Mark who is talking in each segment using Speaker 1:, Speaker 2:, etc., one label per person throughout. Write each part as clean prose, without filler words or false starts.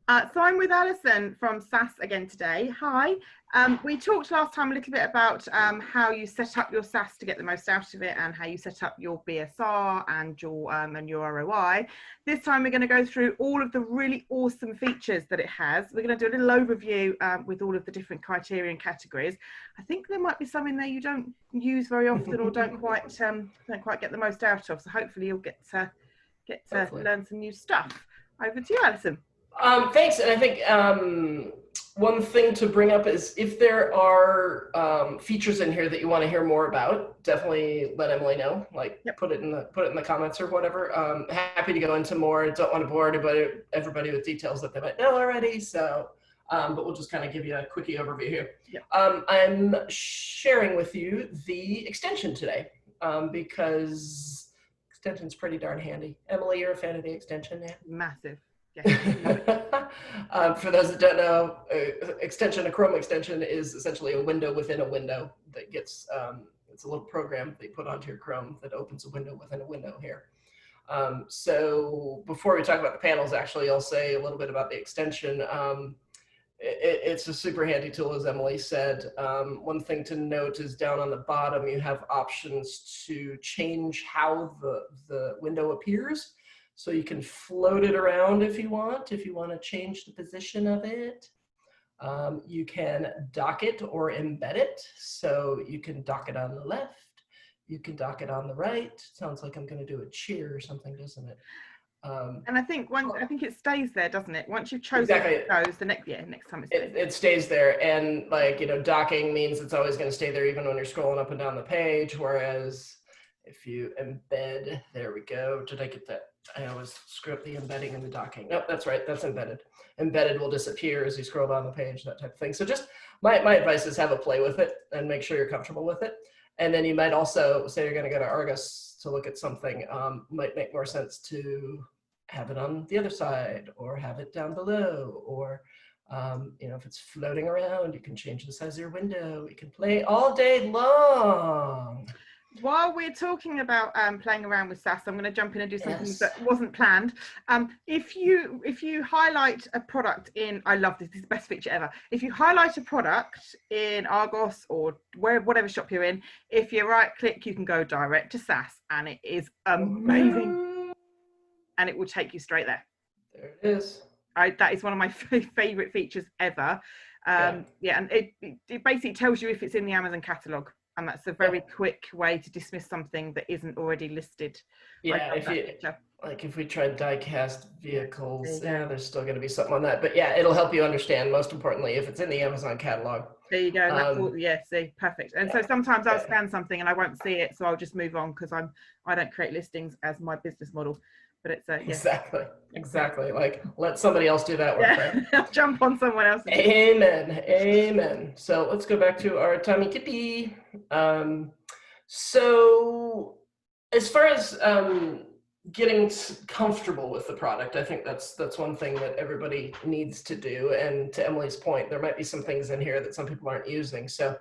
Speaker 1: So I'm with Alison from SAS again today. Hi. We talked last time a little bit about how you set up your SAS to get the most out of it, and how you set up your BSR and your ROI. This time we're going to go through all of the really awesome features that it has. We're going to do a little overview with all of the different criteria and categories. I think there might be some in there you don't use very often or don't quite get the most out of. So hopefully you'll get to learn some new stuff. Over to you, Alison.
Speaker 2: Thanks. And I think one thing to bring up is if there are features in here that you want to hear more about, definitely let Emily know. Like, yep. put it in the comments or whatever. Happy to go into more. Don't want to bore everybody with details that they might know already. So, but we'll just kind of give you a quickie overview here. Yep. I'm sharing with you the extension today because extension's pretty darn handy. Emily, you're a fan of the extension, yeah?
Speaker 1: Massive.
Speaker 2: For those that don't know, a Chrome extension is essentially a window within a window that gets, it's a little program they put onto your Chrome that opens a window within a window here. So before we talk about the panels, actually, I'll say a little bit about the extension. It's a super handy tool, as Emily said. One thing to note is down on the bottom, you have options to change how the window appears. So you can float it around if you want to change the position of it. You can dock it or embed it. So you can dock it on the left. You can dock it on the right. Sounds like I'm going to do a cheer or something, doesn't it?
Speaker 1: And I think it stays there, doesn't it? Once you've chosen
Speaker 2: exactly.
Speaker 1: it goes, the next time
Speaker 2: it stays there. And like, docking means it's always going to stay there even when you're scrolling up and down the page. Whereas if you embed, there we go. Did I get that? I always screw up the embedding and the docking. Nope, that's right. That's embedded. Embedded will disappear as you scroll down the page, that type of thing. So just my advice is have a play with it and make sure you're comfortable with it. And then you might also say you're going to go to Argus to look at something. Might make more sense to have it on the other side or have it down below. Or if it's floating around, you can change the size of your window. You can play all day long.
Speaker 1: While we're talking about playing around with SAS, I'm going to jump in and do something that wasn't planned. If you highlight a product in, I love this is the best feature ever. If you highlight a product in Argos or whatever shop you're in, if you right click, you can go direct to SAS, and it is amazing. And it will take you straight there.
Speaker 2: There it is.
Speaker 1: That is one of my favorite features ever. And it basically tells you if it's in the Amazon catalog. And that's a very quick way to dismiss something that isn't already listed.
Speaker 2: Yeah, if we tried die-cast vehicles, there's still going to be something on that. But yeah, it'll help you understand, most importantly, if it's in the Amazon catalog.
Speaker 1: There you go. See, perfect. And so sometimes I'll scan something and I won't see it, so I'll just move on because I don't create listings as my business model. But it's
Speaker 2: exactly. Like, let somebody else do that work. Right?
Speaker 1: I'll jump on someone else.
Speaker 2: Amen. So let's go back to our Tommy Kippy. So as far as getting comfortable with the product, I think that's one thing that everybody needs to do. And to Emily's point, there might be some things in here that some people aren't using. So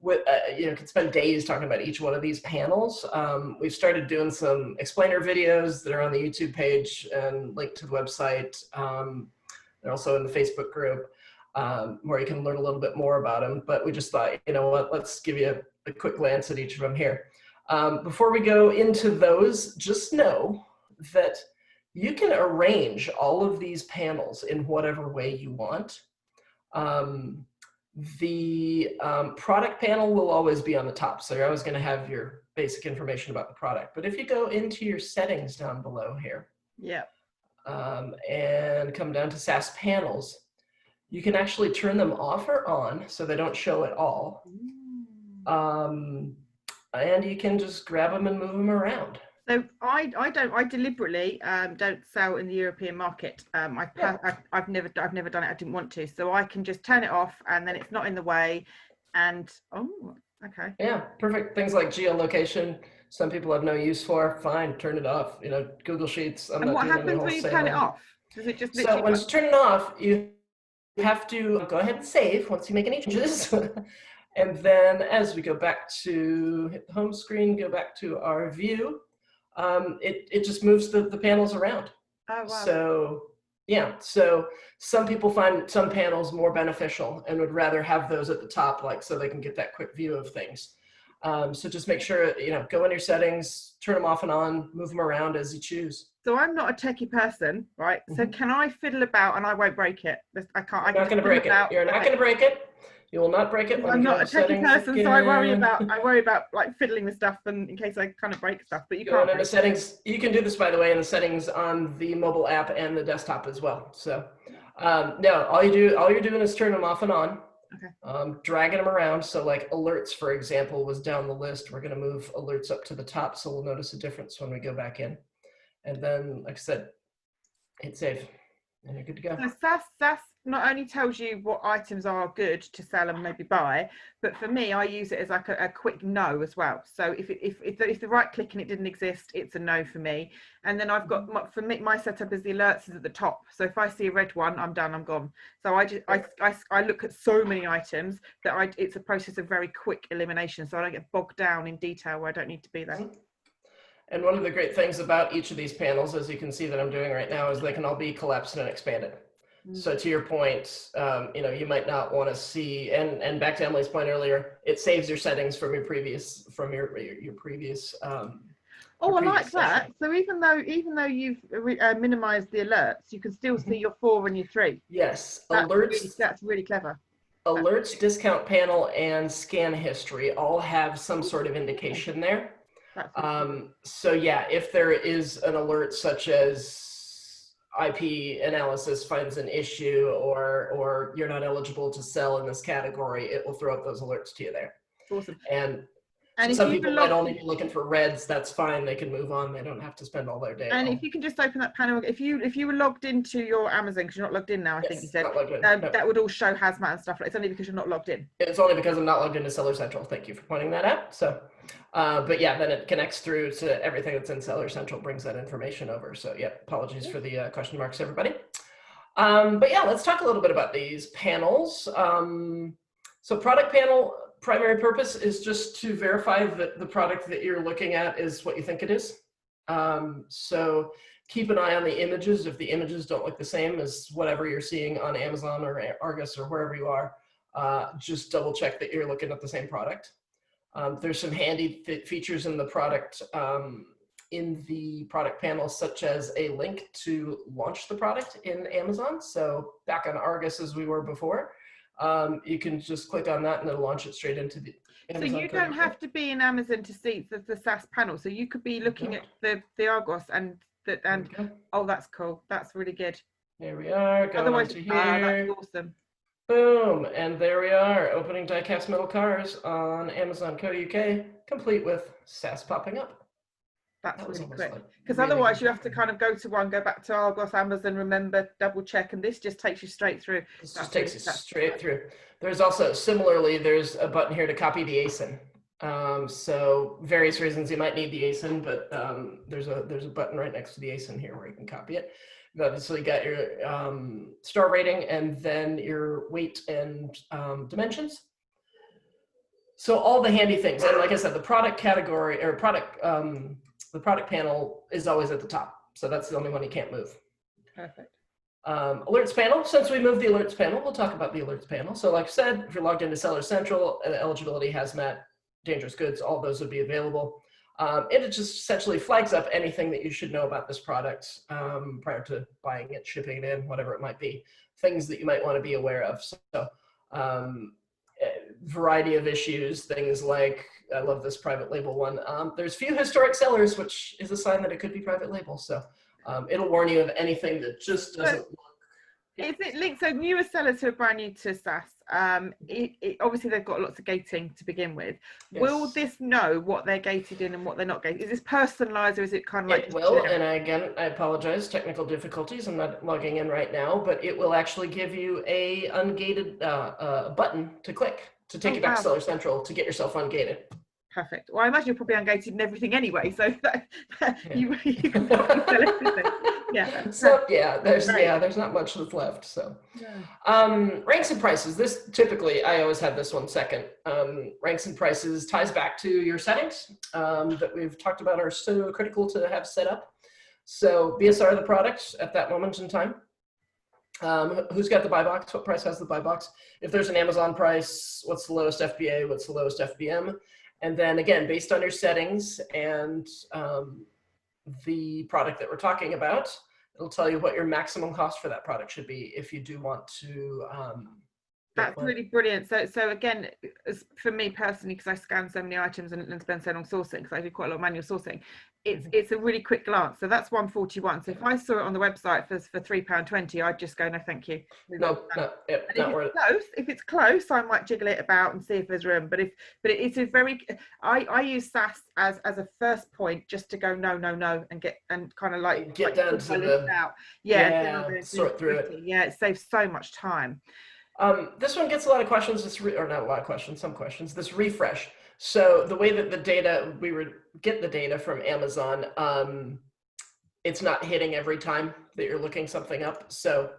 Speaker 2: could spend days talking about each one of these panels. We've started doing some explainer videos that are on the YouTube page and linked to the website. They're also in the Facebook group where you can learn a little bit more about them. But we just thought, let's give you a quick glance at each of them here. Before we go into those, just know that you can arrange all of these panels in whatever way you want. The product panel will always be on the top, so you're always going to have your basic information about the product. But if you go into your settings down below here, and come down to SAS panels, you can actually turn them off or on so they don't show at all. And you can just grab them and move them around.
Speaker 1: So I deliberately don't sell in the European market. I've never done it. I didn't want to, so I can just turn it off, and then it's not in the way. And okay.
Speaker 2: Yeah, perfect. Things like geolocation, some people have no use for. Fine, turn it off. Google Sheets.
Speaker 1: And what happens when you turn it off? Does it just
Speaker 2: so once you turn it off, you have to go ahead and save once you make any changes. And then as we go back to hit the home screen, go back to our view. It just moves the panels around.
Speaker 1: Oh, wow.
Speaker 2: So Yeah, so some people find some panels more beneficial and would rather have those at the top, like so they can get that quick view of things. So just make sure, you know, go in your settings, turn them off and on, move them around as you choose.
Speaker 1: So I'm not a techie person, right? So can I fiddle about and I won't break it? I can't.
Speaker 2: You're not going to break it. You're not going to break it. You will not break it.
Speaker 1: I'm not a techie person, so I worry about like fiddling with stuff and in case I kind of break stuff. But you can't.
Speaker 2: In the settings, you can do this, by the way, in the settings on the mobile app and the desktop as well. So no, all you're doing is turning them off and on.
Speaker 1: Okay.
Speaker 2: Dragging them around. So like alerts, for example, was down the list. We're going to move alerts up to the top, so we'll notice a difference when we go back in. And then, like I said, hit save, and you're good to go.
Speaker 1: So SAS not only tells you what items are good to sell and maybe buy, but for me, I use it as like a quick no as well. So if the right click and it didn't exist, it's a no for me. And then I've got my setup is the alerts is at the top. So if I see a red one, I'm done, I'm gone. So I look at so many items that it's a process of very quick elimination. So I don't get bogged down in detail where I don't need to be there.
Speaker 2: And one of the great things about each of these panels, as you can see that I'm doing right now, is they can all be collapsed and expanded. So to your point, you know, you might not want to see, and back to Emily's point earlier, it saves your settings from your previous
Speaker 1: Oh, I like that. So even though you've minimized the alerts, you can still see your 4 and your 3.
Speaker 2: Yes,
Speaker 1: that's really clever.
Speaker 2: Alerts, discount panel, and scan history all have some sort of indication there. So yeah, if there is an alert such as IP analysis finds an issue or you're not eligible to sell in this category, it will throw up those alerts to you there.
Speaker 1: Awesome.
Speaker 2: And some people might only be looking for reds. That's fine. They can move on. They don't have to spend all their day.
Speaker 1: And if you can just open that panel, if you were logged into your Amazon, because you're not logged in now, I think you said, that would all show hazmat and stuff. It's only because you're not logged in.
Speaker 2: It's only because I'm not logged into Seller Central. Thank you for pointing that out. So, but yeah, then it connects through to everything that's in Seller Central, brings that information over. So yeah, apologies for the question marks, everybody. But yeah, let's talk a little bit about these panels. So product panel, primary purpose is just to verify that the product that you're looking at is what you think it is. So keep an eye on the images. If the images don't look the same as whatever you're seeing on Amazon or Argus or wherever you are, just double check that you're looking at the same product. There's some handy features in the product panel, such as a link to launch the product in Amazon. So back on Argus as we were before, you can just click on that and it'll launch it straight into the Amazon.
Speaker 1: So you don't have to be in Amazon to see the SAS panel. So you could be looking at the Argos and oh, that's cool. That's really good.
Speaker 2: There we are. Otherwise, here.
Speaker 1: That's awesome.
Speaker 2: Boom, and there we are, opening die-cast metal cars on Amazon.co.uk, complete with SAS popping up.
Speaker 1: That's really quick, because otherwise you have to kind of go back to Argos, Amazon, remember, double check, and this just takes you straight through.
Speaker 2: This just takes you straight through. There's also, similarly, there's a button here to copy the ASIN. So various reasons you might need the ASIN, but there's a button right next to the ASIN here where you can copy it. You obviously got your star rating and then your weight and dimensions. So all the handy things, and like I said, the product category or the product panel is always at the top. So that's the only one you can't move.
Speaker 1: Perfect.
Speaker 2: Alerts panel, since we moved the alerts panel, we'll talk about the alerts panel. So like I said, if you're logged into Seller Central, eligibility, hazmat, dangerous goods, all those would be available. It just essentially flags up anything that you should know about this product prior to buying it, shipping it in, whatever it might be, things that you might want to be aware of. So variety of issues, things like, I love this private label one. There's few historic sellers, which is a sign that it could be private label. So it'll warn you of anything that just doesn't look.
Speaker 1: Is it linked? So newer sellers who are brand new to SAS, obviously they've got lots of gating to begin with. Yes. Will this know what they're gated in and what they're not gated? Is this personalized or is it kind of like?
Speaker 2: It will, and again, I apologize, technical difficulties. I'm not logging in right now, but it will actually give you a ungated button to click to take you back to Seller Central to get yourself ungated.
Speaker 1: Perfect. Well, I imagine you're probably ungated and everything anyway, so you can sell everything. Yeah.
Speaker 2: So yeah, there's not much that's left. So ranks and prices. This typically, I always have this one second. Ranks and prices ties back to your settings that we've talked about are so critical to have set up. So BSR of the product at that moment in time. Who's got the buy box? What price has the buy box? If there's an Amazon price, what's the lowest FBA? What's the lowest FBM? And then again, based on your settings and the product that we're talking about, it'll tell you what your maximum cost for that product should be if you do want to.
Speaker 1: That's really brilliant. So again, for me personally, because I scan so many items and spend so long sourcing, because I do quite a lot of manual sourcing, it's a really quick glance. So that's 141. So if I saw it on the website for £3.20, I'd just go, no, thank you.
Speaker 2: No,
Speaker 1: if it's close, I might jiggle it about and see if there's room. But it's a very, I use SAS as a first point just to go no, and get and kind of like
Speaker 2: get down to the
Speaker 1: out.
Speaker 2: sort through it.
Speaker 1: Yeah, it saves so much time.
Speaker 2: This one gets a lot of questions, or not a lot of questions, some questions, this refresh. So the way that the data, we would get the data from Amazon, it's not hitting every time that you're looking something up. So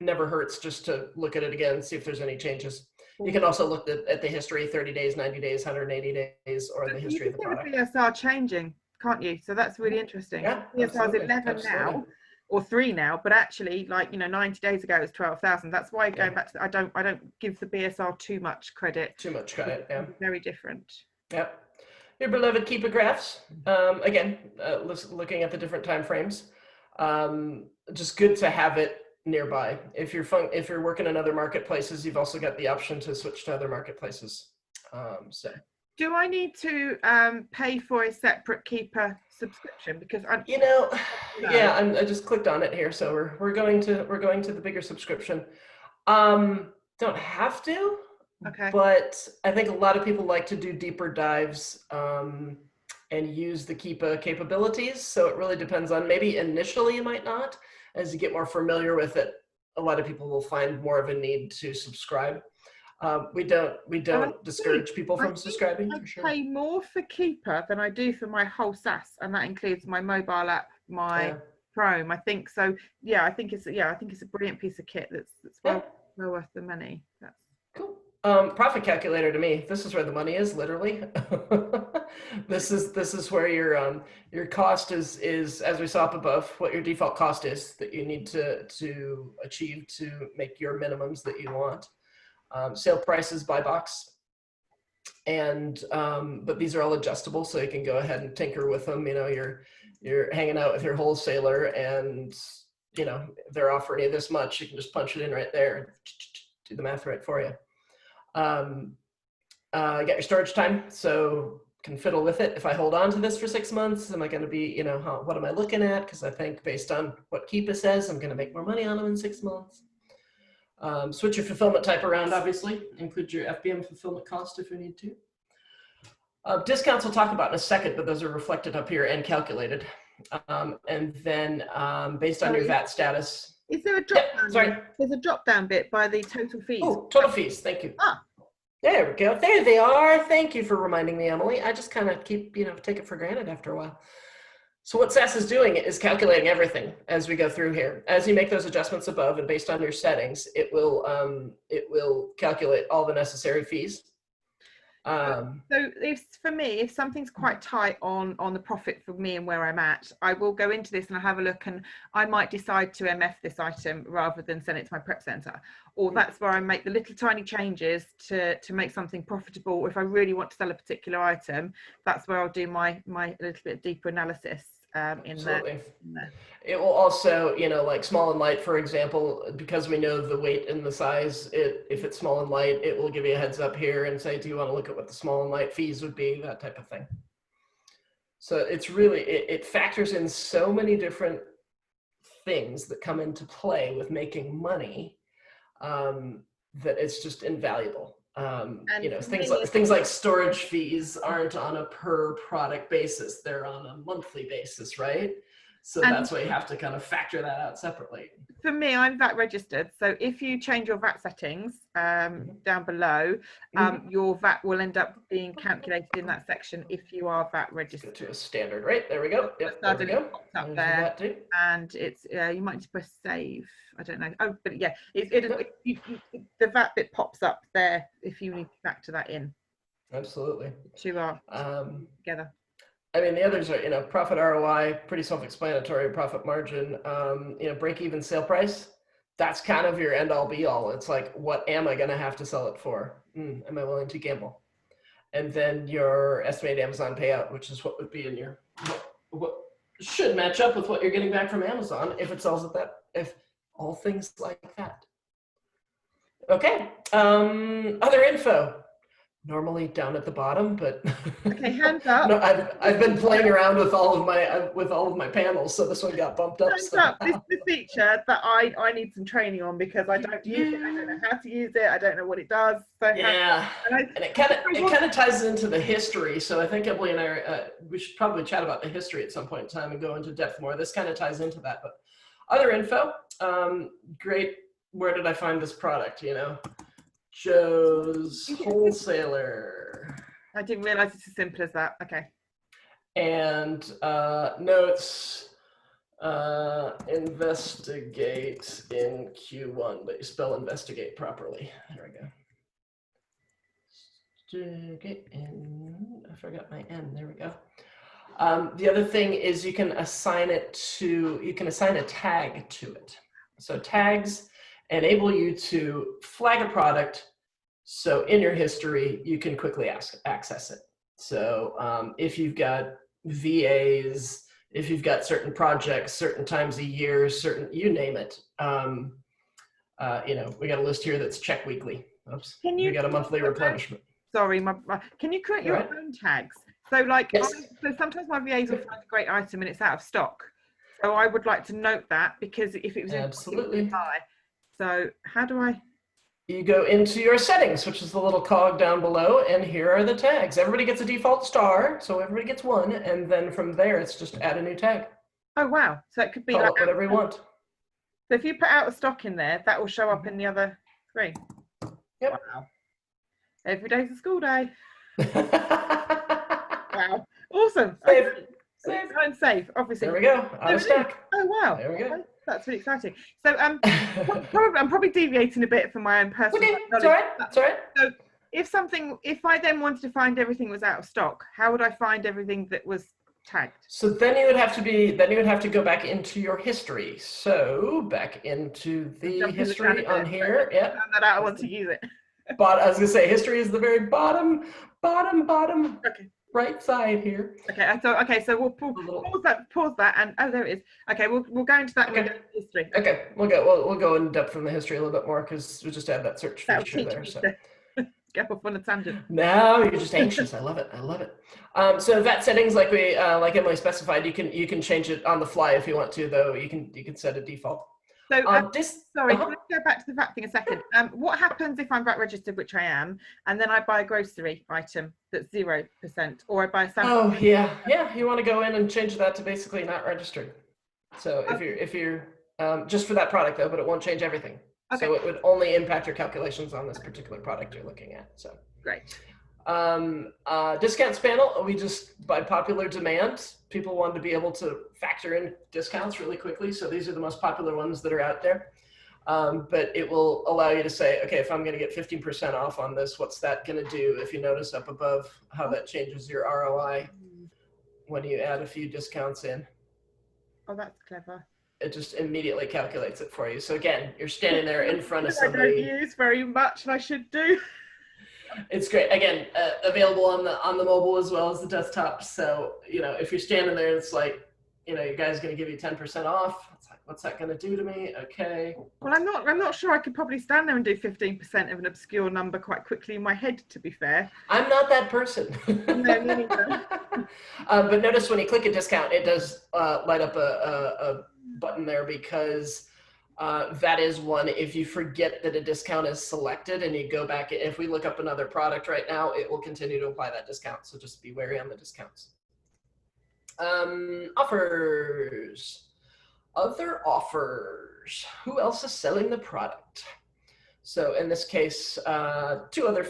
Speaker 2: never hurts just to look at it again, see if there's any changes. You can also look at the history, 30 days, 90 days, 180 days, or the history of the product.
Speaker 1: You can see the BSR changing, can't you? So that's really interesting.
Speaker 2: Yeah,
Speaker 1: BSR is 11 now. Or 3 now, but actually, like 90 days ago it was 12,000. That's why going back to I don't give the BSR too much credit.
Speaker 2: Yeah.
Speaker 1: Very different.
Speaker 2: Yep. Your beloved Keepa graphs. Again, looking at the different time frames. Just good to have it nearby. If you're working in other marketplaces, you've also got the option to switch to other marketplaces.
Speaker 1: Do I need to pay for a separate Keepa subscription? Because I
Speaker 2: just clicked on it here, so we're going to the bigger subscription. Don't have to,
Speaker 1: okay.
Speaker 2: But I think a lot of people like to do deeper dives and use the Keepa capabilities. So it really depends on, maybe initially you might not. As you get more familiar with it, a lot of people will find more of a need to subscribe. We don't discourage people from subscribing.
Speaker 1: I pay more for Keepa than I do for my whole SAS, and that includes my mobile app, my Chrome. I think so. Yeah, I think it's a brilliant piece of kit that's well worth the money. That's
Speaker 2: cool. Profit calculator to me, this is where the money is, literally. This is where your cost is, as we saw up above, what your default cost is that you need to achieve to make your minimums that you want. Sale prices by box, and but these are all adjustable, so you can go ahead and tinker with them. You're hanging out with your wholesaler, and they're offering you this much. You can just punch it in right there and do the math right for you. You got your storage time, so can fiddle with it. If I hold on to this for 6 months, am I going to be, what am I looking at? Because I think based on what Keepa says, I'm going to make more money on them in 6 months. Switch your fulfillment type around, obviously. Include your FBM fulfillment cost if you need to. Discounts we'll talk about in a second, but those are reflected up here and calculated. And then based on your VAT status.
Speaker 1: Is there a drop down?
Speaker 2: Sorry.
Speaker 1: There's a drop down bit by the total fees.
Speaker 2: Oh, total fees. Thank you.
Speaker 1: Ah.
Speaker 2: There we go. There they are. Thank you for reminding me, Emily. I just kind of keep, take it for granted after a while. So what SAS is doing is calculating everything as we go through here. As you make those adjustments above and based on your settings, it will calculate all the necessary fees.
Speaker 1: So if something's quite tight on the profit for me and where I'm at, I will go into this and I'll have a look, and I might decide to MF this item rather than send it to my prep center. Or that's where I make the little tiny changes to make something profitable. Or if I really want to sell a particular item, that's where I'll do my little bit deeper analysis in there.
Speaker 2: It will also, like small and light, for example, because we know the weight and the size, if it's small and light, it will give you a heads up here and say, do you want to look at what the small and light fees would be, that type of thing. So it's really, it factors in so many different things that come into play with making money that it's just invaluable. Things like storage fees aren't on a per product basis, they're on a monthly basis, right? So that's why you have to kind of factor that out separately.
Speaker 1: For me, I'm VAT registered. So if you change your VAT settings down below, your VAT will end up being calculated in that section if you are VAT registered.
Speaker 2: Go to a standard, right? There we go. Yep, there we go.
Speaker 1: Up there, and it's you might need to press save. I don't know. Oh, but yeah, the VAT bit pops up there if you need to factor that in.
Speaker 2: Absolutely.
Speaker 1: Two are together.
Speaker 2: I mean, the others are, profit ROI, pretty self-explanatory, profit margin, break-even sale price. that's kind of your end all be all. It's like, what am I going to have to sell it for? Am I willing to gamble? And then your estimated Amazon payout, which is what would be in your, what should match up with what you're getting back from Amazon if it sells at that, if all things like that. Okay, other info. Normally down at the bottom, but
Speaker 1: okay, hands up.
Speaker 2: No, I've been playing around with all of my panels, so this one got bumped up.
Speaker 1: Hands up. This is the feature that I need some training on because I don't use it. I don't know how to use it. I don't know what it does. So
Speaker 2: yeah, and it kind of ties into the history. So I think Emily and I we should probably chat about the history at some point in time and go into depth more. This kind of ties into that. But other info, great. Where did I find this product? You know. Joe's Wholesaler.
Speaker 1: I didn't realize it's as simple as that. Okay.
Speaker 2: And notes, investigate in Q1, but you spell investigate properly. There we go. I forgot my N. There we go. The other thing is you can assign a tag to it. So tags enable you to flag a product, so in your history you can quickly access it. So if you've got VAs, if you've got certain projects, certain times a year, you name it. You know, we got a list here that's check weekly. Oops, we got a monthly replenishment.
Speaker 1: Sorry, can you create your own tags? So like,
Speaker 2: yes.
Speaker 1: So sometimes my VAs will find a great item and it's out of stock. So I would like to note that because if it was
Speaker 2: absolutely
Speaker 1: high. So how do I?
Speaker 2: You go into your settings, which is the little cog down below, and here are the tags. Everybody gets a default star, so everybody gets one, and then from there, it's just add a new tag.
Speaker 1: Oh, wow. So it could be
Speaker 2: Call
Speaker 1: like
Speaker 2: it whatever you want.
Speaker 1: So if you put out of stock in there, that will show up in the other three.
Speaker 2: Yep.
Speaker 1: Wow. Every day's a school day. Wow. Awesome.
Speaker 2: Save.
Speaker 1: Okay. Save, obviously.
Speaker 2: There we go. Out of stock.
Speaker 1: Oh, wow.
Speaker 2: There we go.
Speaker 1: Okay. That's really exciting. So I'm probably deviating a bit from my own personal knowledge.
Speaker 2: It's all right. It's all right.
Speaker 1: So if I then wanted to find everything was out of stock, how would I find everything that was tagged?
Speaker 2: So then you would have to go back into your history. So back into the history on here. Yeah.
Speaker 1: Found that out. I want to use it.
Speaker 2: But I was gonna say history is the very bottom.
Speaker 1: Okay.
Speaker 2: Right side here.
Speaker 1: Okay, so we'll pause that, and oh, there it is. Okay, we'll go into that.
Speaker 2: Okay.
Speaker 1: History.
Speaker 2: Okay, we'll go in depth from the history a little bit more because we just add that search feature there. So
Speaker 1: go off on a tangent.
Speaker 2: No, you're just anxious. I love it. So that settings, like Emily specified, you can change it on the fly if you want to, though. You can set a default.
Speaker 1: So sorry, let's go back to the VAT thing a second. What happens if I'm VAT registered, which I am, and then I buy a grocery item that's 0%, or I buy a sample?
Speaker 2: Oh yeah. You want to go in and change that to basically not registered. So if you're just for that product though, but it won't change everything. Okay. So it would only impact your calculations on this particular product you're looking at. So
Speaker 1: great.
Speaker 2: Discounts panel, we just, by popular demand, people wanted to be able to factor in discounts really quickly. So these are the most popular ones that are out there. But it will allow you to say, okay, if I'm going to get 15% off on this, what's that going to do? If you notice up above how that changes your ROI when you add a few discounts in.
Speaker 1: Oh, that's clever.
Speaker 2: It just immediately calculates it for you. So again, you're standing there in front of somebody.
Speaker 1: I don't use very much, and I should do.
Speaker 2: It's great. Again, available on the mobile as well as the desktop. So, you know, if you're standing there, it's like, you know, your guy's going to give you 10% off. It's like, what's that going to do to me? Okay.
Speaker 1: Well, I'm not sure I could probably stand there and do 15% of an obscure number quite quickly in my head, to be fair.
Speaker 2: I'm not that person.
Speaker 1: No, me neither.
Speaker 2: But notice when you click a discount, it does light up a button there because that is one, if you forget that a discount is selected and you go back, if we look up another product right now, it will continue to apply that discount. So just be wary on the discounts. Offers. Other offers. Who else is selling the product? So in this case, two other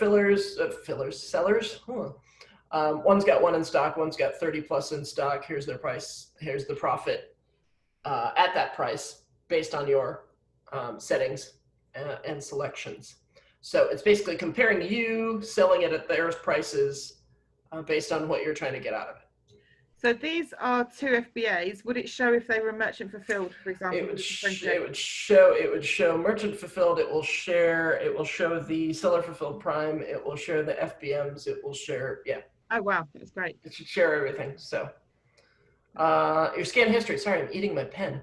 Speaker 2: sellers. One's got one in stock, one's got 30 plus in stock. Here's their price. Here's the profit at that price based on your settings and selections. So it's basically comparing you, selling it at their prices based on what you're trying to get out of it.
Speaker 1: So these are 2 FBAs. Would it show if they were merchant fulfilled, for example?
Speaker 2: It would show merchant fulfilled. It will show the seller fulfilled prime. It will share the FBMs. It will share, yeah.
Speaker 1: Oh wow, that's great.
Speaker 2: It should share everything. So your scan history. Sorry, I'm eating my pen.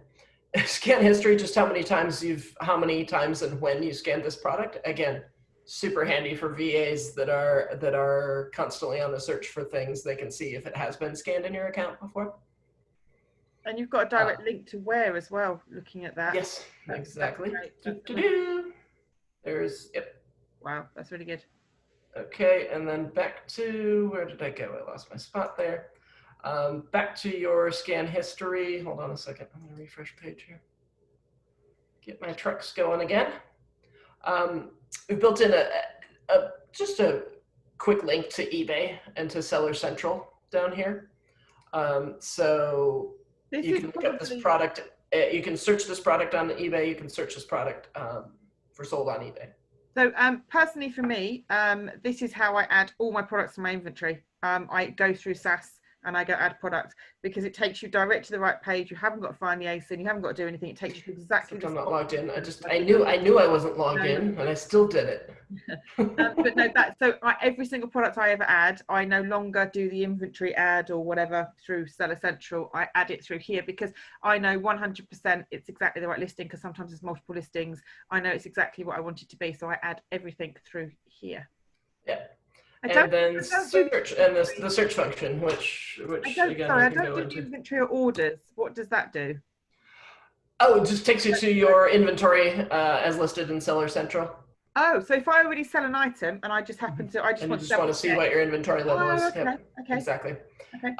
Speaker 2: Scan history, just how many times and when you scanned this product. Again, super handy for VAs that are constantly on the search for things. They can see if it has been scanned in your account before.
Speaker 1: And you've got a direct link to where as well, looking at that.
Speaker 2: Yes, exactly. There's, yep.
Speaker 1: Wow, that's really good.
Speaker 2: Okay, and then back to, where did I go? I lost my spot there. Back to your scan history. Hold on a second. I'm going to refresh page here. Get my trucks going again. We've built in just a quick link to eBay and to Seller Central down here. So you can look up this product. You can search this product on eBay. You can search this product for sold on eBay.
Speaker 1: So personally for me, this is how I add all my products to my inventory. I go through SAS and I go add product, because it takes you direct to the right page. You haven't got to find the ASIN. You haven't got to do anything. It takes you to exactly the
Speaker 2: I'm
Speaker 1: spot.
Speaker 2: not logged in. I knew I wasn't logged in, and I still did it.
Speaker 1: But no, every single product I ever add, I no longer do the inventory add or whatever through Seller Central. I add it through here because I know 100% it's exactly the right listing, because sometimes there's multiple listings. I know it's exactly what I want it to be, so I add everything through here.
Speaker 2: Yeah. And then search, and the search function, which again,
Speaker 1: I don't do inventory or orders. What does that do?
Speaker 2: Oh, it just takes you to your inventory as listed in Seller Central.
Speaker 1: Oh, so if I already sell an item and I just happen to, I just want
Speaker 2: to see what your inventory level is.
Speaker 1: Okay.
Speaker 2: Yep.
Speaker 1: Okay.
Speaker 2: Exactly.
Speaker 1: Okay.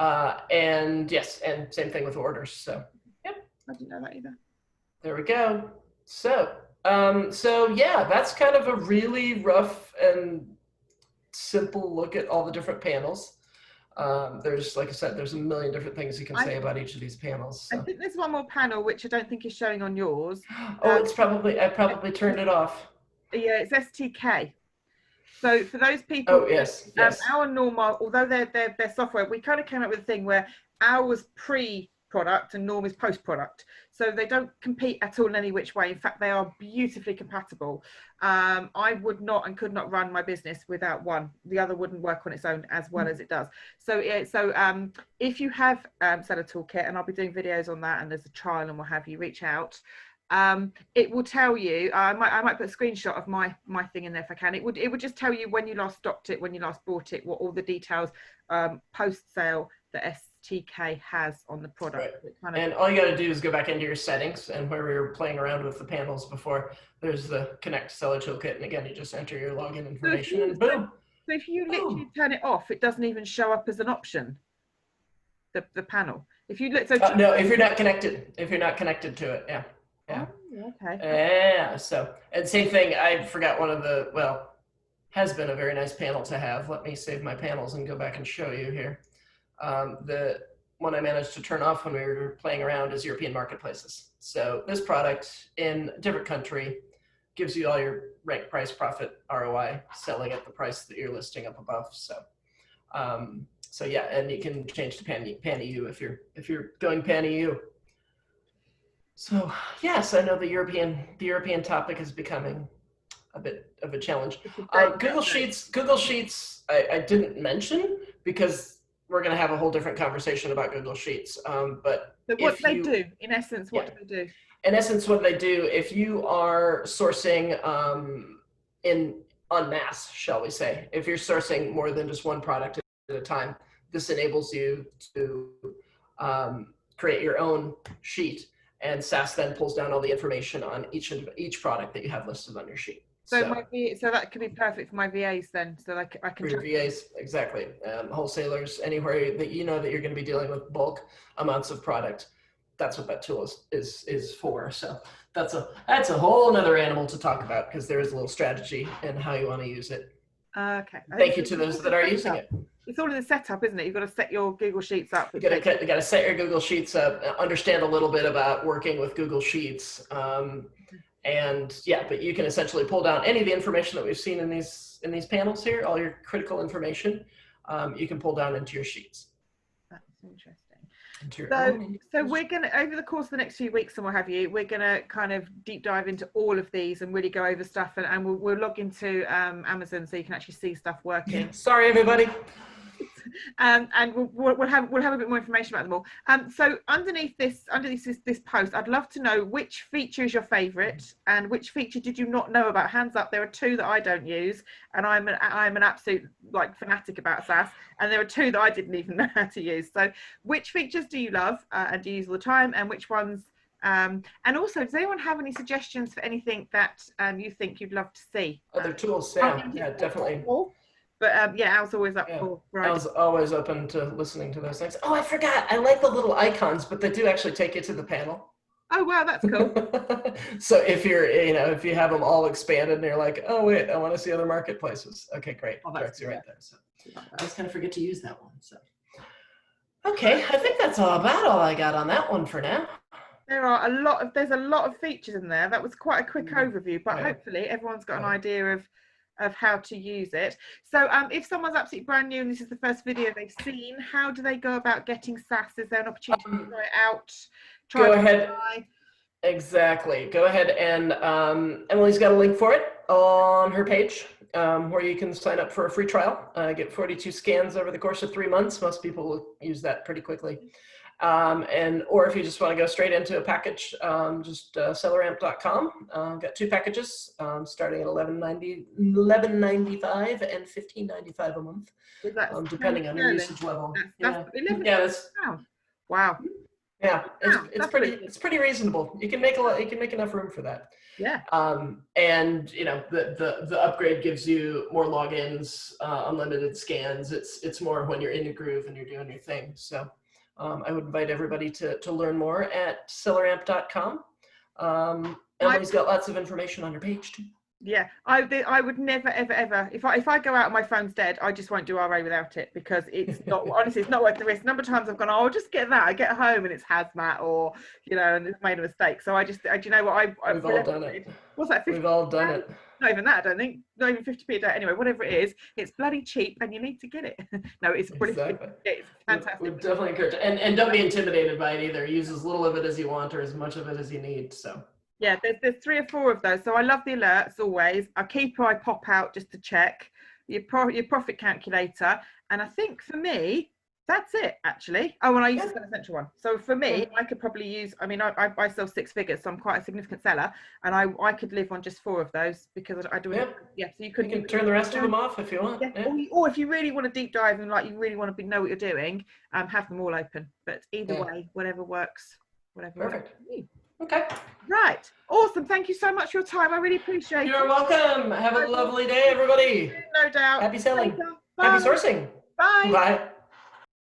Speaker 2: And yes, and same thing with orders. So, yep.
Speaker 1: I didn't know that either.
Speaker 2: There we go. So yeah, that's kind of a really rough and simple look at all the different panels. There's, like I said, there's a million different things you can say about each of these panels. So.
Speaker 1: I think there's one more panel which I don't think is showing on yours.
Speaker 2: Oh, I probably turned it off.
Speaker 1: Yeah, it's STK. So for those people,
Speaker 2: oh yes,
Speaker 1: our normal, although they're software, we kind of came up with a thing where ours pre-product and Norm is post-product, so they don't compete at all in any which way. In fact, they are beautifully compatible. I would not and could not run my business without one. The other wouldn't work on its own as well as it does. So if you have Seller Toolkit, and I'll be doing videos on that, and there's a trial and what have you, reach out. It will tell you, I might put a screenshot of my thing in there if I can. It would just tell you when you last stocked it, when you last bought it, what all the details post sale that STK has on the product.
Speaker 2: Right. And all you got to do is go back into your settings, and where we were playing around with the panels before, there's the connect Seller Toolkit, and again you just enter your login information and boom.
Speaker 1: So if you literally turn it off, it doesn't even show up as an option. The panel. If you look,
Speaker 2: no, if you're not connected to it, yeah. Yeah.
Speaker 1: Oh, okay.
Speaker 2: Yeah. So, and same thing. I forgot one of the, well, has been a very nice panel to have. Let me save my panels and go back and show you here. The one I managed to turn off when we were playing around is European marketplaces. So this product in a different country gives you all your rank, price, profit, ROI, selling at the price that you're listing up above. So, so yeah, and you can change to pan-EU if you're going pan-EU. So yes, I know the European topic is becoming a bit of a challenge. Google Sheets, I didn't mention because we're going to have a whole different conversation about Google Sheets. But
Speaker 1: so what do they do in essence? What do they do?
Speaker 2: In essence, what they do, if you are sourcing en masse, shall we say, if you're sourcing more than just one product at a time, this enables you to create your own sheet. And SAS then pulls down all the information on each product that you have listed on your sheet.
Speaker 1: So that could be perfect for my VAs then. So I can
Speaker 2: for your VAs, exactly. Wholesalers, anywhere that you know that you're going to be dealing with bulk amounts of product. That's what that tool is for. So that's a whole nother animal to talk about, because there is a little strategy in how you want to use it.
Speaker 1: Okay.
Speaker 2: Thank you to those that are using it.
Speaker 1: It's all in the setup, isn't it? You've got to set your Google Sheets up.
Speaker 2: You got to set your Google Sheets up, understand a little bit about working with Google Sheets. And yeah, but you can essentially pull down any of the information that we've seen in these panels here, all your critical information, you can pull down into your sheets.
Speaker 1: That's interesting. So we're going to, over the course of the next few weeks and what have you, we're going to kind of deep dive into all of these and really go over stuff, and we'll log into Amazon so you can actually see stuff working.
Speaker 2: Yeah, sorry, everybody.
Speaker 1: And we'll have a bit more information about them all. So underneath this post, I'd love to know which feature is your favorite and which feature did you not know about. Hands up. There are two that I don't use, and I'm an absolute like fanatic about SAS, and there are two that I didn't even know how to use. So which features do you love and do you use all the time, and which ones? And also, does anyone have any suggestions for anything that you think you'd love to see?
Speaker 2: Other tools, yeah, definitely.
Speaker 1: But yeah, Al's always up for
Speaker 2: Al's always open to listening to those things. Oh, I forgot. I like the little icons, but they do actually take you to the panel.
Speaker 1: Oh, wow, that's cool.
Speaker 2: So if if you have them all expanded and you're like, oh, wait, I want to see other marketplaces. Okay, great.
Speaker 1: Oh,
Speaker 2: Directs you right there. So I just kind of forget to use that one. So okay, I think that's all I got on that one for now.
Speaker 1: There's a lot of features in there. That was quite a quick overview, but hopefully everyone's got an idea of how to use it. So if someone's absolutely brand new and this is the first video they've seen, how do they go about getting SAS? Is there an opportunity to try it out?
Speaker 2: Go ahead. Exactly. Go ahead, and Emily's got a link for it on her page where you can sign up for a free trial. Get 42 scans over the course of 3 months. Most people will use that pretty quickly. Or if you just want to go straight into a package, just SellerAmp.com. Got 2 packages starting at $11.95 and $15.95 a month, depending on your usage level.
Speaker 1: Wow.
Speaker 2: Yeah, it's pretty reasonable. You can make enough room for that.
Speaker 1: Yeah.
Speaker 2: And the upgrade gives you more logins, unlimited scans. It's more when you're in the groove and you're doing your thing. So. I would invite everybody to learn more at SellerAmp.com. Emily's got lots of information on her page too.
Speaker 1: Yeah, I would never ever if I go out and my phone's dead, I just won't do RA without it, because it's not honestly, it's not worth the risk. Number of times I've gone, oh, I'll just get that. I get home and it's hazmat, or and it's made a mistake. So I just, do you know what?
Speaker 2: We've all done it.
Speaker 1: What's that? 50?
Speaker 2: We've all done it.
Speaker 1: Not even that, I don't think. Not even 50p a day. Anyway, whatever it is, it's bloody cheap and you need to get it. No, it's brilliant.
Speaker 2: Exactly.
Speaker 1: It's fantastic.
Speaker 2: We definitely encourage it. And don't be intimidated by it either. Use as little of it as you want or as much of it as you need. So.
Speaker 1: Yeah, there's 3 or 4 of those. So I love the alerts always. A Keepa I pop out just to check. Your profit calculator. And I think for me, that's it actually. Oh, and I use the Seller Central one. So for me, I could probably use, I mean, I sell 6 figures, so I'm quite a significant seller. And I could live on just 4 of those because I do it. Yeah, so you can
Speaker 2: turn the rest of them off if you want.
Speaker 1: Yeah. Or if you really want to deep dive and like you really want to know what you're doing, have them all open. But either way, whatever works, whatever works for you.
Speaker 2: Okay.
Speaker 1: Right. Awesome. Thank you so much for your time. I really appreciate it.
Speaker 2: You're welcome. Have a lovely day, everybody.
Speaker 1: No doubt.
Speaker 2: Happy selling. Happy sourcing.
Speaker 1: Bye.
Speaker 2: Bye.